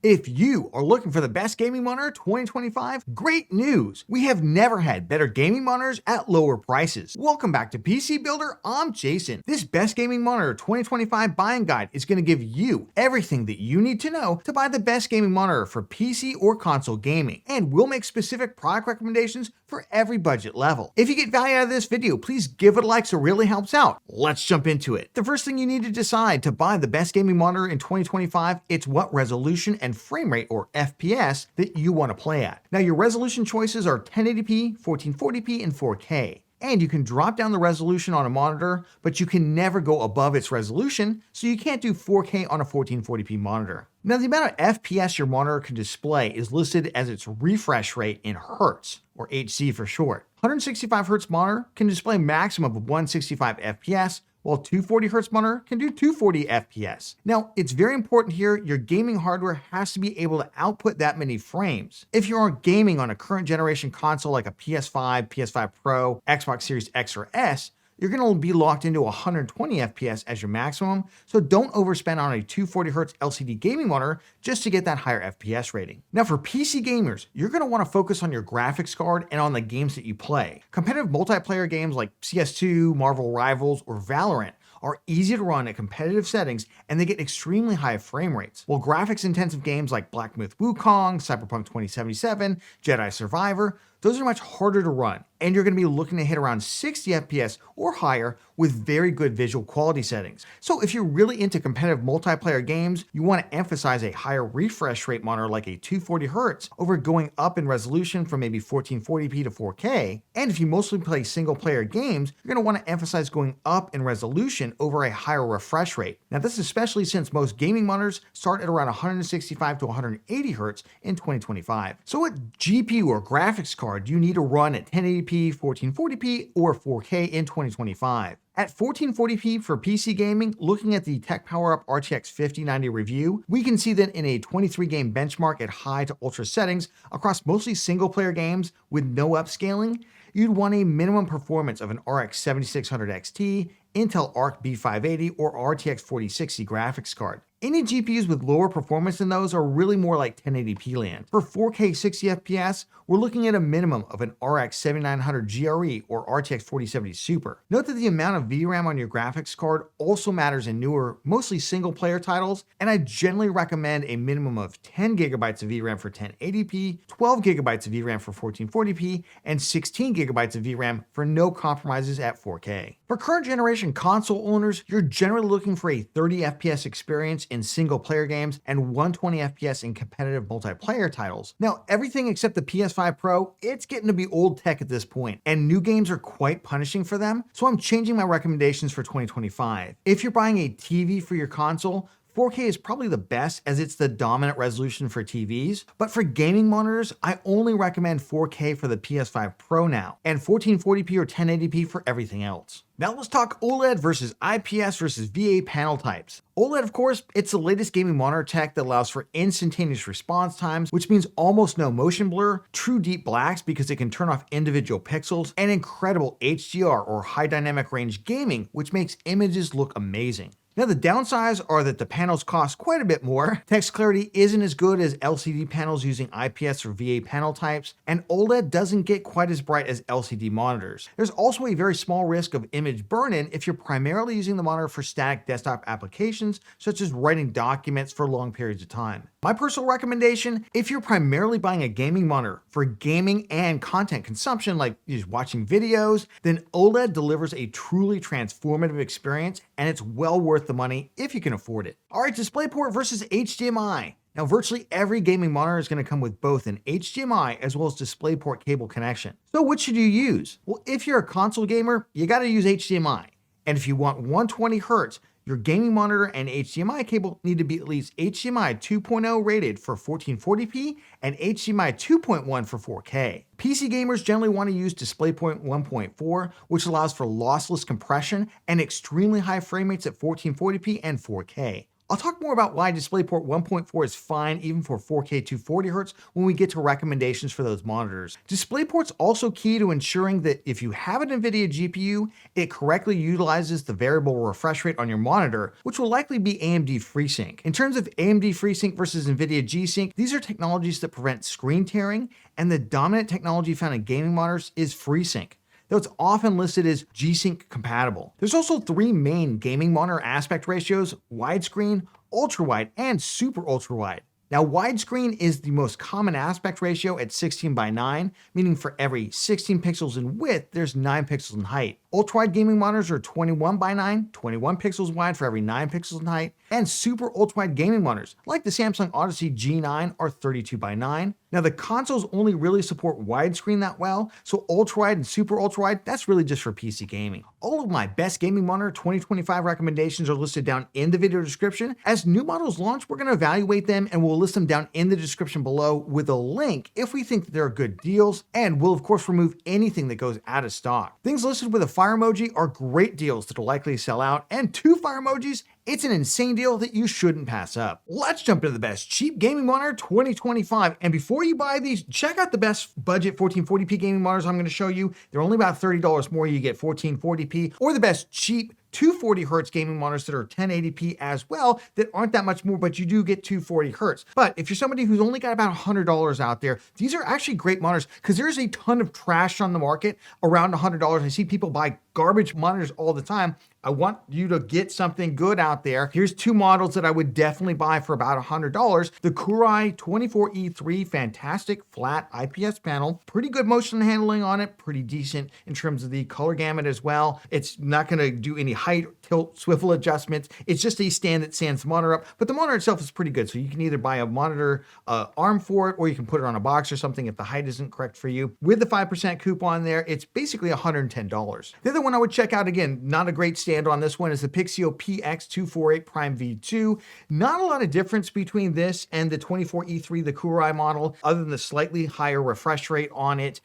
If you are looking for the best gaming monitor 2025, great news! We have never had better gaming monitors at lower prices. Welcome back to PC Builder, I'm Jason. This best gaming monitor 2025 buying guide is going to give you everything that you need to know to buy the best gaming monitor for PC or console gaming, and we'll make specific product recommendations for every budget level. If you get value out of this video, please give it a like so it really helps out. Let's jump into it. The first thing you need to decide to buy the best gaming monitor in 2025, it's what resolution and frame rate or FPS that you want to play at. Now your resolution choices are 1080p, 1440p, and 4K. And you can drop down the resolution on a monitor, but you can never go above its resolution, so you can't do 4K on a 1440p monitor. Now the amount of FPS your monitor can display is listed as its refresh rate in Hertz, or HC for short. 165 Hz monitor can display a maximum of 165 FPS, while 240 Hz monitor can do 240 FPS. Now, it's very important here, your gaming hardware has to be able to output that many frames. If you are gaming on a current generation console like a PS5, PS5 Pro, Xbox Series X or S, you're going to be locked into 120 FPS as your maximum, so don't overspend on a 240 Hz LCD gaming monitor just to get that higher FPS rating. Now for PC gamers, you're going to want to focus on your graphics card and on the games that you play. Competitive multiplayer games like CS2, Marvel Rivals, or Valorant are easy to run at competitive settings and they get extremely high frame rates. While graphics intensive games like Black Myth Wukong, Cyberpunk 2077, Jedi Survivor, those are much harder to run, and you're going to be looking to hit around 60 FPS or higher with very good visual quality settings. So if you're really into competitive multiplayer games, you want to emphasize a higher refresh rate monitor like a 240 Hz over going up in resolution from maybe 1440p to 4K. And if you mostly play single player games, you're going to want to emphasize going up in resolution over a higher refresh rate. Now this is especially since most gaming monitors start at around 165 to 180 Hz in 2025. So what GPU or graphics card do you need to run at 1080p, 1440p, or 4K in 2025? At 1440p for PC gaming, looking at the Tech PowerUp RTX 5090 review, we can see that in a 23-game benchmark at high to ultra settings across mostly single-player games with no upscaling, you'd want a minimum performance of an RX 7600 XT, Intel Arc B580, or RTX 4060 graphics card. Any GPUs with lower performance than those are really more like 1080p land. For 4K 60 FPS, we're looking at a minimum of an RX 7900 GRE or RTX 4070 Super. Note that the amount of VRAM on your graphics card also matters in newer, mostly single player titles, and I generally recommend a minimum of 10 gigabytes of VRAM for 1080p, 12 gigabytes of VRAM for 1440p, and 16 gigabytes of VRAM for no compromises at 4K. For current generation console owners, you're generally looking for a 30 FPS experience in single player games and 120 FPS in competitive multiplayer titles. Now, everything except the PS5 Pro, it's getting to be old tech at this point, and new games are quite punishing for them, so I'm changing my recommendations for 2025. If you're buying a TV for your console, 4K is probably the best as it's the dominant resolution for TVs, but for gaming monitors, I only recommend 4K for the PS5 Pro now, and 1440p or 1080p for everything else. Now let's talk OLED versus IPS versus VA panel types. OLED, of course, it's the latest gaming monitor tech that allows for instantaneous response times, which means almost no motion blur, true deep blacks because it can turn off individual pixels, and incredible HDR or high dynamic range gaming, which makes images look amazing. Now the downsides are that the panels cost quite a bit more, text clarity isn't as good as LCD panels using IPS or VA panel types, and OLED doesn't get quite as bright as LCD monitors. There's also a very small risk of image burn-in if you're primarily using the monitor for static desktop applications, such as writing documents for long periods of time. My personal recommendation, if you're primarily buying a gaming monitor for gaming and content consumption, like just watching videos, then OLED delivers a truly transformative experience, and it's well worth the money if you can afford it. All right, DisplayPort versus HDMI. Now, virtually every gaming monitor is going to come with both an HDMI as well as DisplayPort cable connection. So what should you use? Well, if you're a console gamer, you got to use HDMI. And if you want 120 Hz, your gaming monitor and HDMI cable need to be at least HDMI 2.0 rated for 1440p and HDMI 2.1 for 4K. PC gamers generally want to use DisplayPort 1.4, which allows for lossless compression and extremely high frame rates at 1440p and 4K. I'll talk more about why DisplayPort 1.4 is fine even for 4K 240Hz when we get to recommendations for those monitors. DisplayPort's also key to ensuring that if you have an NVIDIA GPU, it correctly utilizes the variable refresh rate on your monitor, which will likely be AMD Freesync. In terms of AMD Freesync versus NVIDIA Gsync, these are technologies that prevent screen tearing, and the dominant technology found in gaming monitors is Freesync, though it's often listed as Gsync compatible. There's also three main gaming monitor aspect ratios: widescreen, ultrawide, and super ultrawide. Now, widescreen is the most common aspect ratio at 16:9, meaning for every 16 pixels in width, there's 9 pixels in height. Ultrawide gaming monitors are 21:9, 21 pixels wide for every 9 pixels in height, and super ultrawide gaming monitors, like the Samsung Odyssey G9, are 32:9. Now, the consoles only really support widescreen that well, so ultrawide and super ultrawide, that's really just for PC gaming. All of my best gaming monitor 2025 recommendations are listed down in the video description. As new models launch, we're going to evaluate them and we'll list them down in the description below with a link if we think that they're good deals, and we'll of course remove anything that goes out of stock. Things listed with a fire emoji are great deals that will likely sell out, and 2 fire emojis, it's an insane deal that you shouldn't pass up. Let's jump into the best cheap gaming monitor 2025. And before you buy these, check out the best budget 1440p gaming monitors I'm going to show you. They're only about $30 more. You get 1440p, or the best cheap 240Hz gaming monitors that are 1080p as well, that aren't that much more, but you do get 240Hz. But if you're somebody who's only got about $100 out there, these are actually great monitors because there's a ton of trash on the market around $100. I see people buy garbage monitors all the time. I want you to get something good out there. Here's 2 models that I would definitely buy for about $100. The Kurai 24E3, fantastic flat IPS panel, pretty good motion handling on it, pretty decent in terms of the color gamut as well. It's not going to do any height, tilt, swivel adjustments. It's just a stand that stands the monitor up, but the monitor itself is pretty good. So you can either buy a monitor arm for it, or you can put it on a box or something if the height isn't correct for you. With the 5% coupon there, it's basically $110. The other one I would check out, again, not a great stand on this one, is the Pixio PX248 Prime V2. Not a lot of difference between this and the 24E3, the Kurai model, other than the slightly higher refresh rate on it,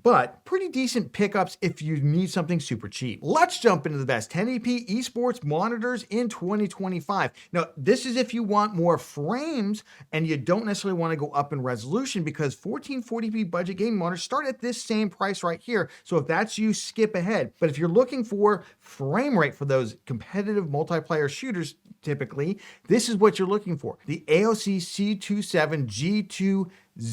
but pretty decent pickups if you need something super cheap. Let's jump into the best 1080p esports monitors in 2025. Now, this is if you want more frames and you don't necessarily want to go up in resolution, because 1440p budget gaming monitors start at this same price right here. So if that's you, skip ahead. But if you're looking for frame rate for those competitive multiplayer shooters, typically, this is what you're looking for. The AOC C27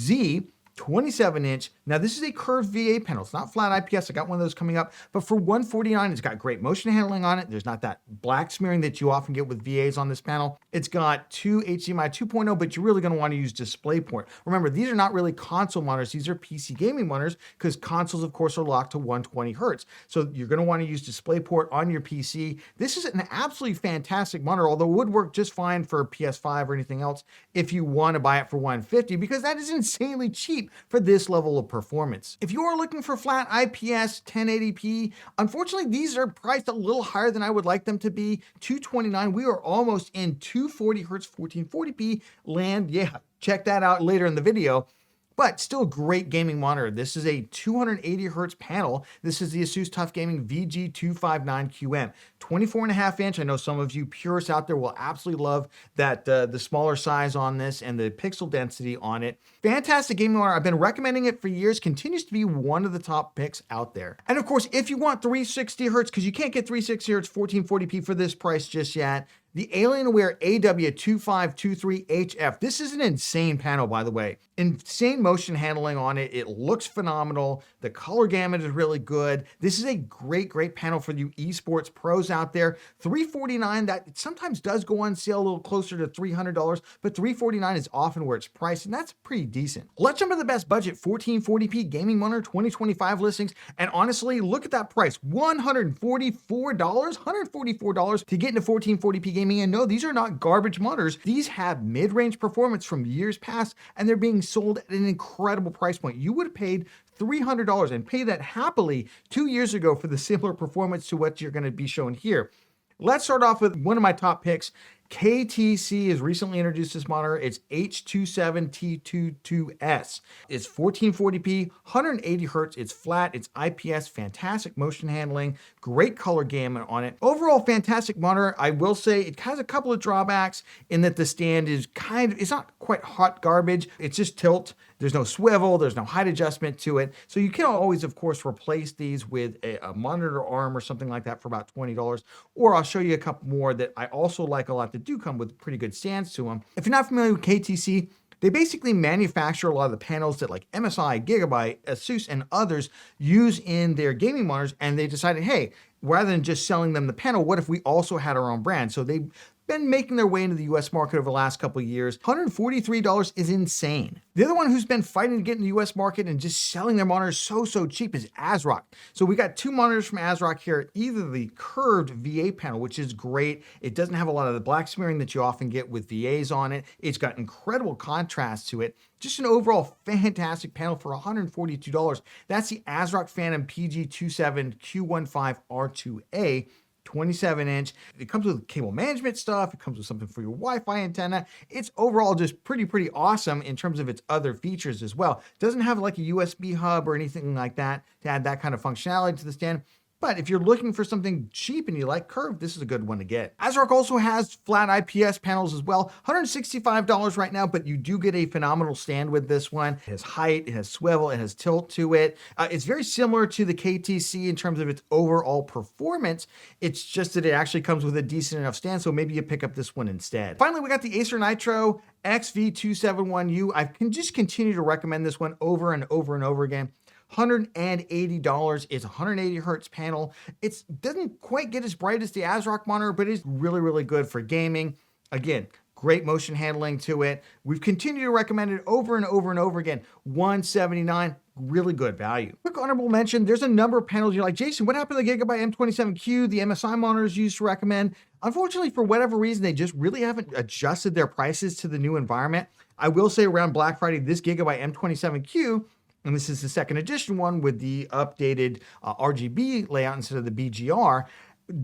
G2Z 27-inch. Now, this is a curved VA panel. It's not flat IPS. I got one of those coming up, but for $149, it's got great motion handling on it. There's not that black smearing that you often get with VAs on this panel. It's got 2 HDMI 2.0, but you're really going to want to use DisplayPort. Remember, these are not really console monitors. These are PC gaming monitors, because consoles, of course, are locked to 120 Hz. So you're going to want to use DisplayPort on your PC. This is an absolutely fantastic monitor, although it would work just fine for PS5 or anything else if you want to buy it for $150, because that is insanely cheap for this level of performance. If you are looking for flat IPS 1080p, unfortunately, these are priced a little higher than I would like them to be. $229. We are almost in 240Hz 1440p land. Yeah, check that out later in the video. But still great gaming monitor. This is a 280 Hz panel. This is the ASUS TUF Gaming VG259QM. 24.5 inch. I know some of you purists out there will absolutely love that the smaller size on this and the pixel density on it. Fantastic gaming monitor. I've been recommending it for years. Continues to be one of the top picks out there. And of course, if you want 360 Hz, because you can't get 360 Hz 1440p for this price just yet, the Alienware AW2523HF. This is an insane panel, by the way. Insane motion handling on it. It looks phenomenal. The color gamut is really good. This is a great, great panel for you esports pros out there. $349, that sometimes does go on sale a little closer to $300, but $349 is often where it's priced, and that's pretty decent. Let's jump to the best budget 1440p gaming monitor 2025 listings. And honestly, look at that price, $144 to get into 1440p gaming. And no, these are not garbage monitors. These have mid-range performance from years past, and they're being sold at an incredible price point. You would have paid $300 and pay that happily 2 years ago for the similar performance to what you're going to be shown here. Let's start off with one of my top picks, KTC has recently introduced this monitor. It's H27T22S. It's 1440p, 180 hertz. It's flat. It's IPS. Fantastic motion handling. Great color gamut on it. Overall, fantastic monitor. I will say it has a couple of drawbacks in that the stand is it's not quite hot garbage. It's just tilt. There's no swivel. There's no height adjustment to it. So you can always, of course, replace these with a monitor arm or something like that for about $20. Or I'll show you a couple more that I also like a lot that do come with pretty good stands to them. If you're not familiar with KTC, they basically manufacture a lot of the panels that like MSI, Gigabyte, ASUS, and others use in their gaming monitors, and they decided, hey, rather than just selling them the panel, what if we also had our own brand? So they've been making their way into the US market over the last couple of years. $143 is insane. The other one who's been fighting to get in the US market and just selling their monitors so cheap is ASRock. So we got two monitors from ASRock here, either the curved VA panel, which is great. It doesn't have a lot of the black smearing that you often get with VAs on it. It's got incredible contrast to it. Just an overall fantastic panel for $142. That's the ASRock Phantom PG27 Q15 R2A. 27-inch. It comes with cable management stuff. It comes with something for your Wi-Fi antenna. It's overall just pretty awesome in terms of its other features as well. It doesn't have like a USB hub or anything like that to add that kind of functionality to the stand. But if you're looking for something cheap and you like curved, this is a good one to get. ASRock also has flat IPS panels as well. $165 right now, but you do get a phenomenal stand with this one. It has height, it has swivel, it has tilt to it. It's very similar to the KTC in terms of its overall performance. It's just that it actually comes with a decent enough stand, so maybe you pick up this one instead. Finally, we got the Acer Nitro XV271U. I can just continue to recommend this one over and over again. $180 is a 180 hertz panel. It doesn't quite get as bright as the ASRock monitor, but it's really good for gaming. Again, great motion handling to it. We've continued to recommend it over and over again. $179, really good value. Quick honorable mention, there's a number of panels you're like, Jason, what happened to the Gigabyte M27Q, the MSI monitors used to recommend? Unfortunately, for whatever reason, they just really haven't adjusted their prices to the new environment. I will say around Black Friday, this Gigabyte M27Q, and this is the second edition one with the updated RGB layout instead of the BGR,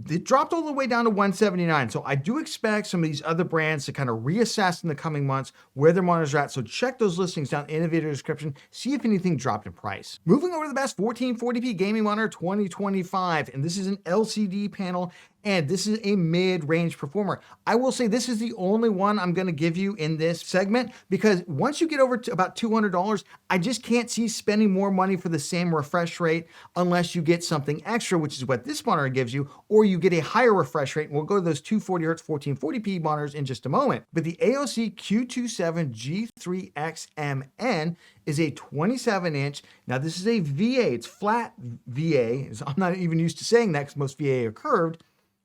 it dropped all the way down to $179. So I do expect some of these other brands to kind of reassess in the coming months where their monitors are at. So check those listings down in the video description, see if anything dropped in price. Moving over to the best 1440p gaming monitor 2025, and this is an LCD panel, and this is a mid-range performer. I will say this is the only one I'm gonna give you in this segment, because once you get over to about $200, I just can't see spending more money for the same refresh rate unless you get something extra, which is what this monitor gives you, or you get a higher refresh rate. And we'll go to those 240 Hz 1440p monitors in just a moment. But the AOC Q27 G3XMN is a 27-inch. Now this is a VA, it's flat VA. I'm not even used to saying that because most VA are curved.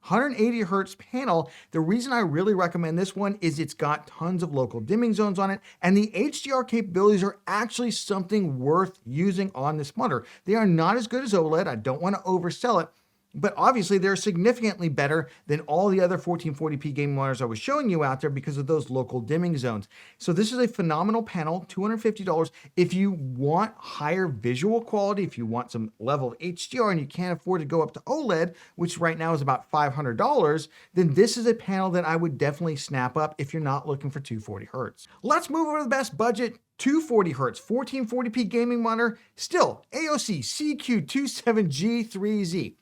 180 hertz panel. The reason I really recommend this one is it's got tons of local dimming zones on it, and the HDR capabilities are actually something worth using on this monitor. They are not as good as OLED. I don't want to oversell it, but obviously they're significantly better than all the other 1440p gaming monitors I was showing you out there because of those local dimming zones. So this is a phenomenal panel, $250. If you want higher visual quality, if you want some level of HDR and you can't afford to go up to OLED, which right now is about $500, then this is a panel that I would definitely snap up if you're not looking for 240 hertz. Let's move over to the best budget 240 hertz 1440p gaming monitor, still AOC CQ27G3Z.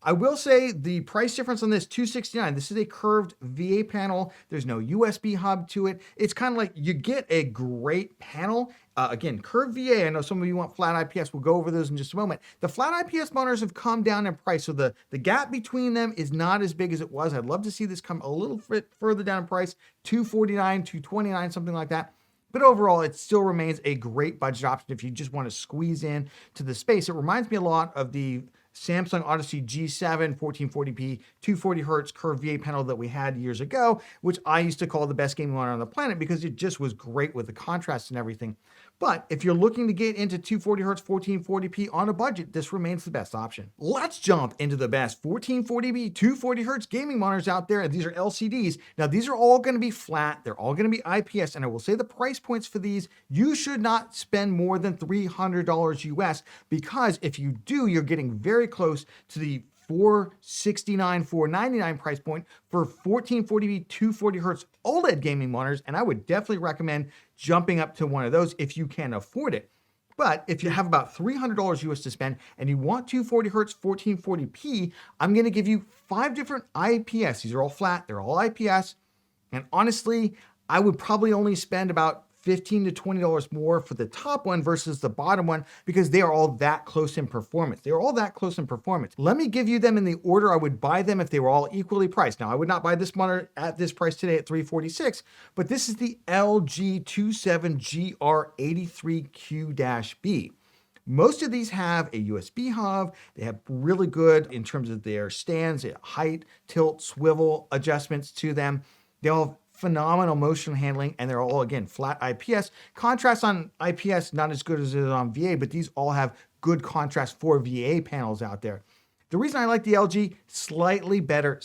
I will say the price difference on this, $269. This is a curved VA panel. There's no USB hub to it. It's kind of like you get a great panel. Again, curved VA. I know some of you want flat IPS. We'll go over those in just a moment. The flat IPS monitors have come down in price, so the gap between them is not as big as it was. I'd love to see this come a little bit further down in price, $249, $229, something like that. But overall, it still remains a great budget option if you just want to squeeze in to the space. It reminds me a lot of the Samsung Odyssey G7 1440p 240 hertz curved VA panel that we had years ago, which I used to call the best gaming monitor on the planet because it just was great with the contrast and everything. But if you're looking to get into 240 hertz 1440p on a budget, this remains the best option. Let's jump into the best 1440p 240 hertz gaming monitors out there. And these are LCDs. Now these are all going to be flat. They're all going to be IPS. And I will say the price points for these, you should not spend more than $300 US, because if you do, you're getting very close to the $469, $499 price point for 1440p 240 hertz OLED gaming monitors, and I would definitely recommend jumping up to one of those if you can afford it. But if you have about $300 US to spend and you want 240 hertz 1440p, I'm going to give you 5 different IPS. These are all flat, they're all IPS. And honestly, I would probably only spend about $15 to $20 more for the top one versus the bottom one because they are all that close in performance. They're all that close in performance. Let me give you them in the order I would buy them if they were all equally priced. Now, I would not buy this monitor at this price today at $346, but this is the LG 27GR83Q-B. Most of these have a USB hub. They have really good in terms of their stands, height, tilt, swivel adjustments to them. They all have phenomenal motion handling, and they're all, again, flat IPS. Contrast on IPS, not as good as it is on VA, but these all have good contrast for VA panels out there. The reason I like the LG, slightly better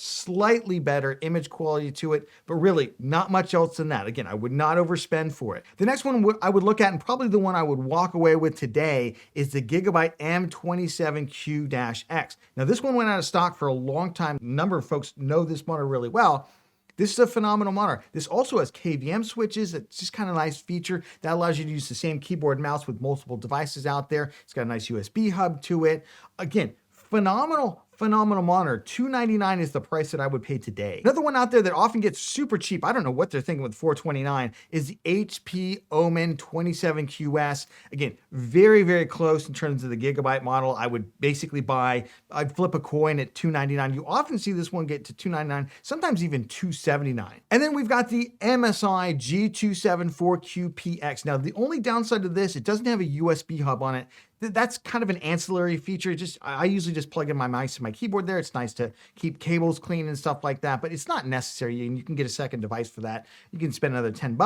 image quality to it, but really not much else than that. Again, I would not overspend for it. The next one I would look at, and probably the one I would walk away with today, is the Gigabyte M27Q-X. Now, this one went out of stock for a long time. A number of folks know this monitor really well. This is a phenomenal monitor. This also has KVM switches. It's just kind of a nice feature that allows you to use the same keyboard and mouse with multiple devices out there. It's got a nice USB hub to it. Again, phenomenal monitor. $299 is the price that I would pay today. Another one out there that often gets super cheap, I don't know what they're thinking with $429, is the HP Omen 27QS. Again, very close in terms of the Gigabyte model. I would basically I'd flip a coin at $299. You often see this one get to $299, sometimes even $279. And then we've got the MSI G274QPX. Now, the only downside to this, it doesn't have a USB hub on it. That's kind of an ancillary feature. I usually just plug in my mouse and my keyboard there. It's nice to keep cables clean and stuff like that, but it's not necessary, and you can get a second device for that. You can spend another $10.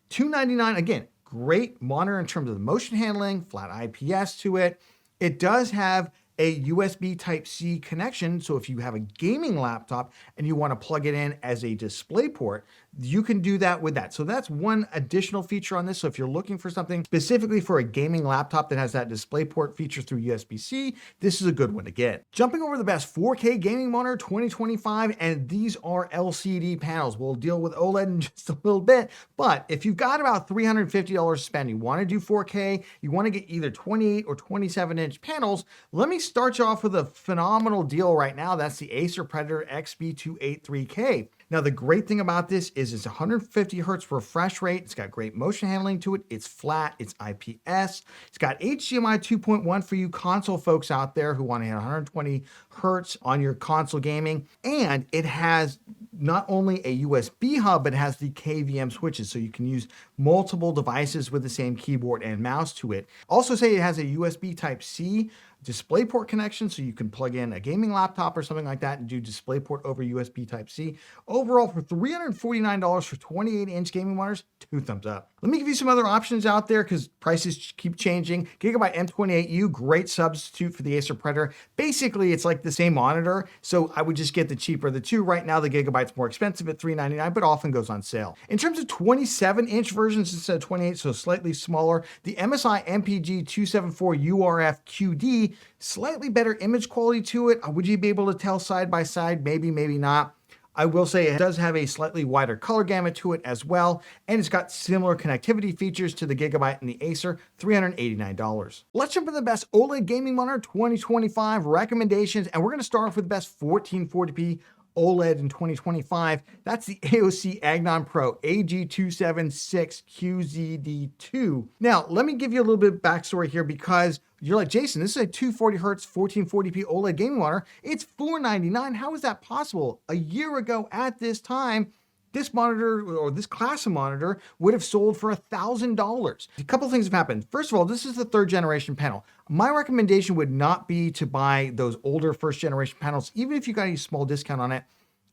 $299, again, great monitor in terms of the motion handling, flat IPS to it. It does have a USB Type-C connection, so if you have a gaming laptop and you want to plug it in as a DisplayPort, you can do that with that. So that's one additional feature on this. So if you're looking for something specifically for a gaming laptop that has that DisplayPort feature through USB-C, this is a good one to get. Jumping over the best 4K gaming monitor 2025, and these are LCD panels. We'll deal with OLED in just a little bit, but if you've got about $350 to spend, you want to do 4K, you want to get either 28 or 27-inch panels, let me start you off with a phenomenal deal right now. That's the Acer Predator XB283K. Now, the great thing about this is it's 150 hertz refresh rate. It's got great motion handling to it. It's flat. It's IPS. It's got HDMI 2.1 for you console folks out there who want to hit 120 hertz on your console gaming. And it has not only a USB hub, but it has the KVM switches, so you can use multiple devices with the same keyboard and mouse to it. Also say it has a USB Type-C DisplayPort connection, so you can plug in a gaming laptop or something like that and do DisplayPort over USB Type-C. Overall, for $349 for 28-inch gaming monitors, 2 thumbs up. Let me give you some other options out there because prices keep changing. Gigabyte M28U, great substitute for the Acer Predator. Basically, it's like the same monitor, so I would just get the cheaper of the two. Right now, the Gigabyte's more expensive at $399, but often goes on sale. In terms of 27-inch versions instead of 28, so slightly smaller, the MSI MPG 274 URF QD, slightly better image quality to it. Would you be able to tell side by side? Maybe, maybe not. I will say it does have a slightly wider color gamut to it as well, and it's got similar connectivity features to the Gigabyte and the Acer, $389. Let's jump into the best OLED gaming monitor 2025 recommendations, and we're going to start off with the best 1440p OLED in 2025. That's the AOC Agnon Pro AG276QZD2. Now, let me give you a little bit of backstory here because you're like, Jason, this is a 240 hertz 1440p OLED gaming monitor. It's $499. How is that possible? A year ago at this time, this monitor or this class of monitor would have sold for $1,000. A couple things have happened. First of all, this is the 3rd generation panel. My recommendation would not be to buy those older 1st generation panels, even if you got a small discount on it.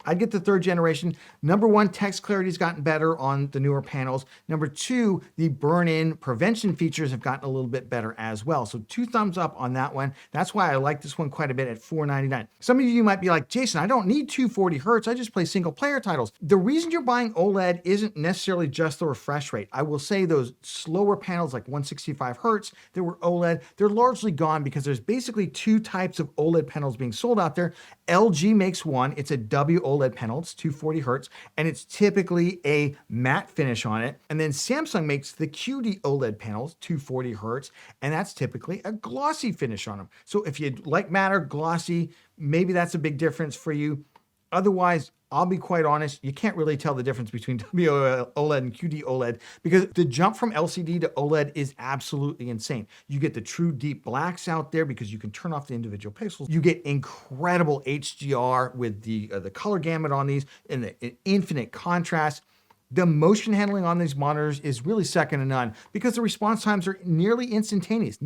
I'd get the 3rd generation. Number 1, text clarity's gotten better on the newer panels. Number 2, the burn-in prevention features have gotten a little bit better as well. So 2 thumbs up on that one. That's why I like this one quite a bit at $499. Some of you might be like, Jason, I don't need 240 hertz. I just play single player titles. The reason you're buying OLED isn't necessarily just the refresh rate. I will say those slower panels like 165 hertz that were OLED, they're largely gone because there's basically 2 types of OLED panels being sold out there. LG makes one. It's a WOLED panel. It's 240 hertz, and it's typically a matte finish on it. And then Samsung makes the QD-OLED panels, 240 hertz, and that's typically a glossy finish on them. So if you like matte or glossy, maybe that's a big difference for you. Otherwise, I'll be quite honest, you can't really tell the difference between WOLED and QD-OLED because the jump from LCD to OLED is absolutely insane. You get the true deep blacks out there because you can turn off the individual pixels. You get incredible HDR with the color gamut on these and the infinite contrast. The motion handling on these monitors is really second to none because the response times are nearly instantaneous.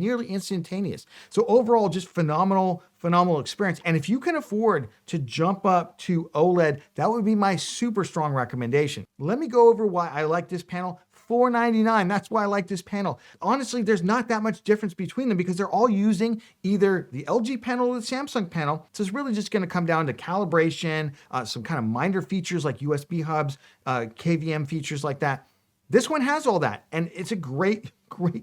So overall, just phenomenal experience. And if you can afford to jump up to OLED, that would be my super strong recommendation. Let me go over why I like this panel. $499, that's why I like this panel. Honestly, there's not that much difference between them because they're all using either the LG panel or the Samsung panel. So it's really just gonna come down to calibration, some kind of minor features like USB hubs, KVM features like that. This one has all that, and it's a great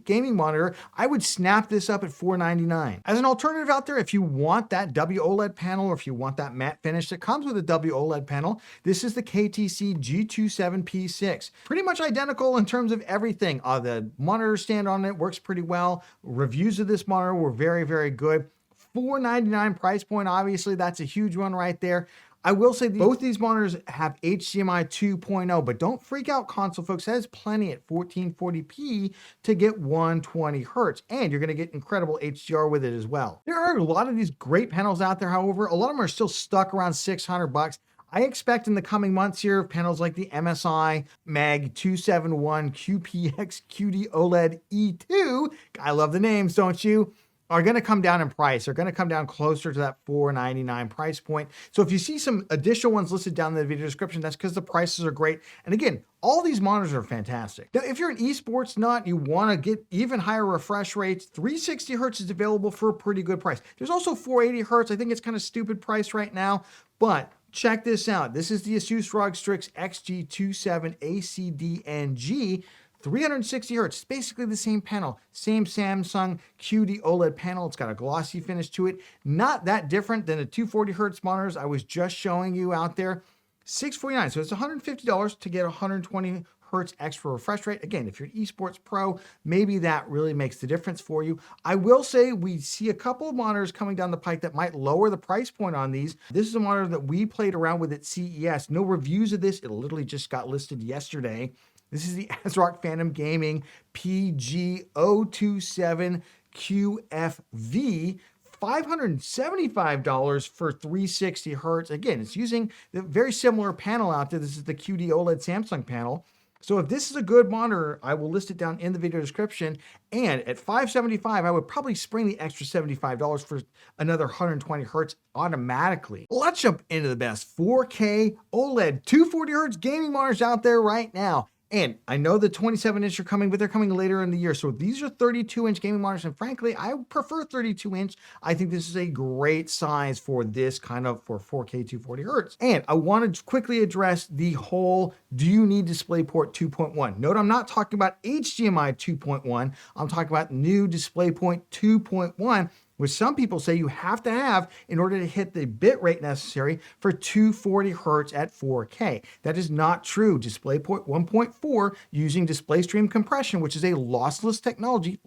gaming monitor. I would snap this up at $499. As an alternative out there, if you want that WOLED panel or if you want that matte finish that comes with a WOLED panel, this is the KTC G27P6. Pretty much identical in terms of everything. The monitor stand on it works pretty well. Reviews of this monitor were very, very good. $499 price point, obviously, that's a huge one right there. I will say both these monitors have HDMI 2.0, but don't freak out, console folks. That is plenty at 1440p to get 120 hertz, and you're going to get incredible HDR with it as well. There are a lot of these great panels out there, however, a lot of them are still stuck around $600. I expect in the coming months here, panels like the MSI Mag 271 QPX QD-OLED E2, I love the names, don't you? Are going to come down in price. They're going to come down closer to that $499 price point. So if you see some additional ones listed down in the video description, that's because the prices are great. And again, all these monitors are fantastic. Now, if you're an esports nut, you want to get even higher refresh rates, 360 hertz is available for a pretty good price. There's also 480 hertz. I think it's kind of stupid price right now, but check this out. This is the Asus ROG Strix XG27 ACDNG. 360 hertz, it's basically the same panel, same Samsung QD-OLED panel. It's got a glossy finish to it. Not that different than the 240 hertz monitors I was just showing you out there. $649, so it's $150 to get 120 hertz extra refresh rate. Again, if you're an esports pro, maybe that really makes the difference for you. I will say we see a couple of monitors coming down the pike that might lower the price point on these. This is a monitor that we played around with at CES. No reviews of this. It literally just got listed yesterday. This is the ASRock Phantom Gaming PG027 QFV, $575 for 360 hertz. Again, it's using the very similar panel out there. This is the QD-OLED Samsung panel. So if this is a good monitor, I will list it down in the video description. And at $575, I would probably spring the extra $75 for another 120 hertz automatically. Let's jump into the best 4K OLED 240 hertz gaming monitors out there right now. And I know the 27-inch are coming, but they're coming later in the year. So these are 32-inch gaming monitors. And frankly, I prefer 32-inch. I think this is a great size for this kind of, for 4K 240 hertz. And I want to quickly address the whole, do you need DisplayPort 2.1? Note, I'm not talking about HDMI 2.1. I'm talking about new DisplayPort 2.1, which some people say you have to have in order to hit the bit rate necessary for 240 hertz at 4K. That is not true. DisplayPort 1.4 using DisplayStream compression, which is a lossless technology,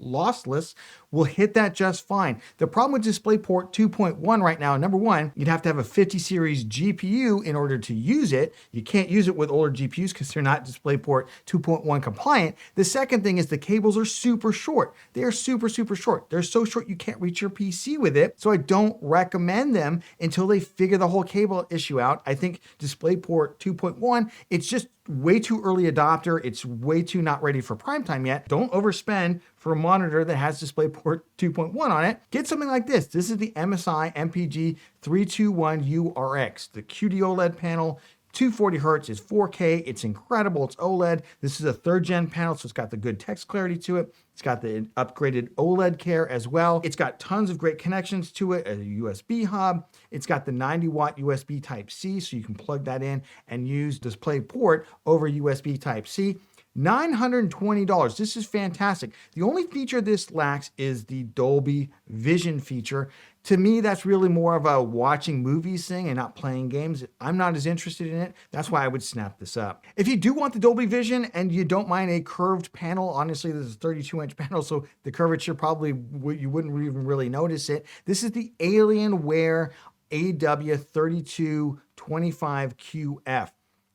will hit that just fine. The problem with DisplayPort 2.1 right now, number one, you'd have to have a 50 series GPU in order to use it. You can't use it with older GPUs because they're not DisplayPort 2.1 compliant. The second thing is the cables are super short. They are super short. They're so short you can't reach your PC with it, so I don't recommend them until they figure the whole cable issue out. I think DisplayPort 2.1, it's just way too early adopter. It's way too not ready for prime time yet. Don't overspend for a monitor that has DisplayPort 2.1 on it. Get something like this. This is the MSI MPG 321URX, the QD-OLED panel. 240 hertz is 4K. It's incredible. It's OLED. This is a 3rd gen panel, so it's got the good text clarity to it. It's got the upgraded OLED care as well. It's got tons of great connections to it, a USB hub. It's got the 90-watt USB Type-C, so you can plug that in and use DisplayPort over USB Type-C. $920. This is fantastic. The only feature this lacks is the Dolby Vision feature. To me, that's really more of a watching movies thing and not playing games. I'm not as interested in it. That's why I would snap this up. If you do want the Dolby Vision and you don't mind a curved panel, honestly, this is a 32-inch panel, so the curvature probably, you wouldn't even really notice it. This is the Alienware AW3225QF.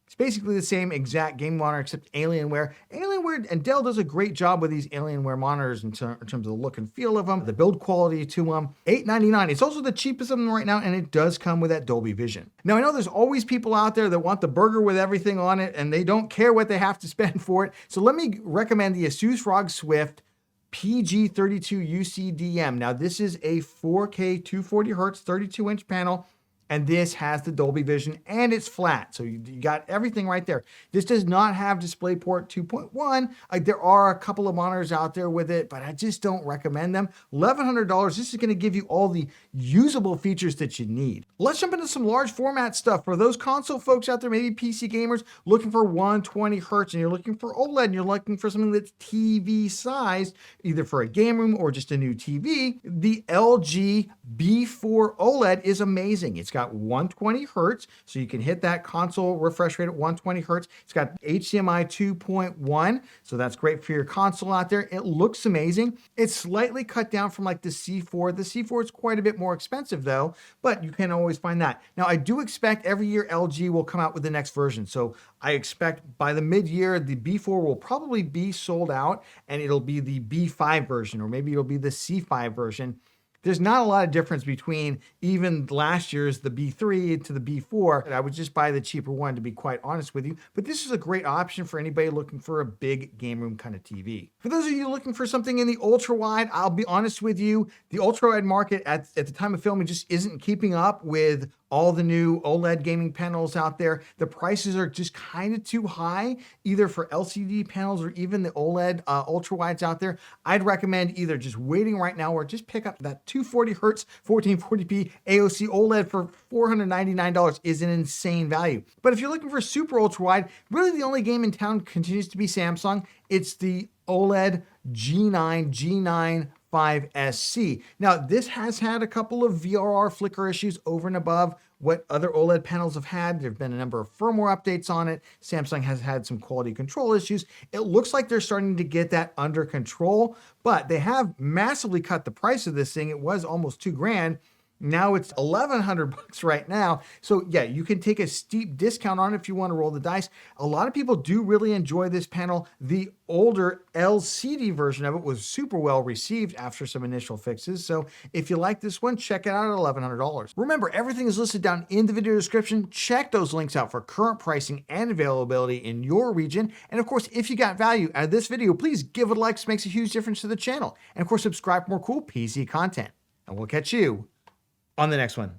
It's basically the same exact game monitor except Alienware. Alienware and Dell does a great job with these Alienware monitors in terms of the look and feel of them, the build quality to them. $899. It's also the cheapest of them right now, and it does come with that Dolby Vision. Now, I know there's always people out there that want the burger with everything on it, and they don't care what they have to spend for it. So let me recommend the ASUS ROG Swift PG32UCDM. Now, this is a 4K 240 hertz 32-inch panel. And this has the Dolby Vision and it's flat. So you got everything right there. This does not have DisplayPort 2.1. There are a couple of monitors out there with it, but I just don't recommend them. $1,100, this is gonna give you all the usable features that you need. Let's jump into some large format stuff. For those console folks out there, maybe PC gamers, looking for 120 hertz and you're looking for OLED and you're looking for something that's TV sized, either for a game room or just a new TV, the LG B4 OLED is amazing. It's got 120 hertz, so you can hit that console refresh rate at 120 hertz. It's got HDMI 2.1, so that's great for your console out there. It looks amazing. It's slightly cut down from like the C4. The C4 is quite a bit more expensive though, but you can always find that. Now, I do expect every year LG will come out with the next version. So I expect by the mid-year, the B4 will probably be sold out and it'll be the B5 version, or maybe it'll be the C5 version. There's not a lot of difference between even last year's the B3 to the B4. I would just buy the cheaper one, to be quite honest with you. But this is a great option for anybody looking for a big game room kind of TV. For those of you looking for something in the ultra-wide, I'll be honest with you, the ultra-wide market at the time of filming just isn't keeping up with all the new OLED gaming panels out there. The prices are just kind of too high, either for LCD panels or even the OLED ultra-wides out there. I'd recommend either just waiting right now or just pick up that 240 hertz 1440p AOC OLED for $499 is an insane value. But if you're looking for super ultra-wide, really the only game in town continues to be Samsung. It's the OLED G9 5SC. Now, this has had a couple of VRR flicker issues over and above what other OLED panels have had. There have been a number of firmware updates on it. Samsung has had some quality control issues. It looks like they're starting to get that under control, but they have massively cut the price of this thing. It was almost $2,000. Now it's $1,100 right now. So yeah, you can take a steep discount on it if you want to roll the dice. A lot of people do really enjoy this panel. The older LCD version of it was super well received after some initial fixes. So if you like this one, check it out at $1,100. Remember, everything is listed down in the video description. Check those links out for current pricing and availability in your region. And of course, if you got value out of this video, please give it a like. It makes a huge difference to the channel. And of course, subscribe for more cool PC content. And we'll catch you on the next one.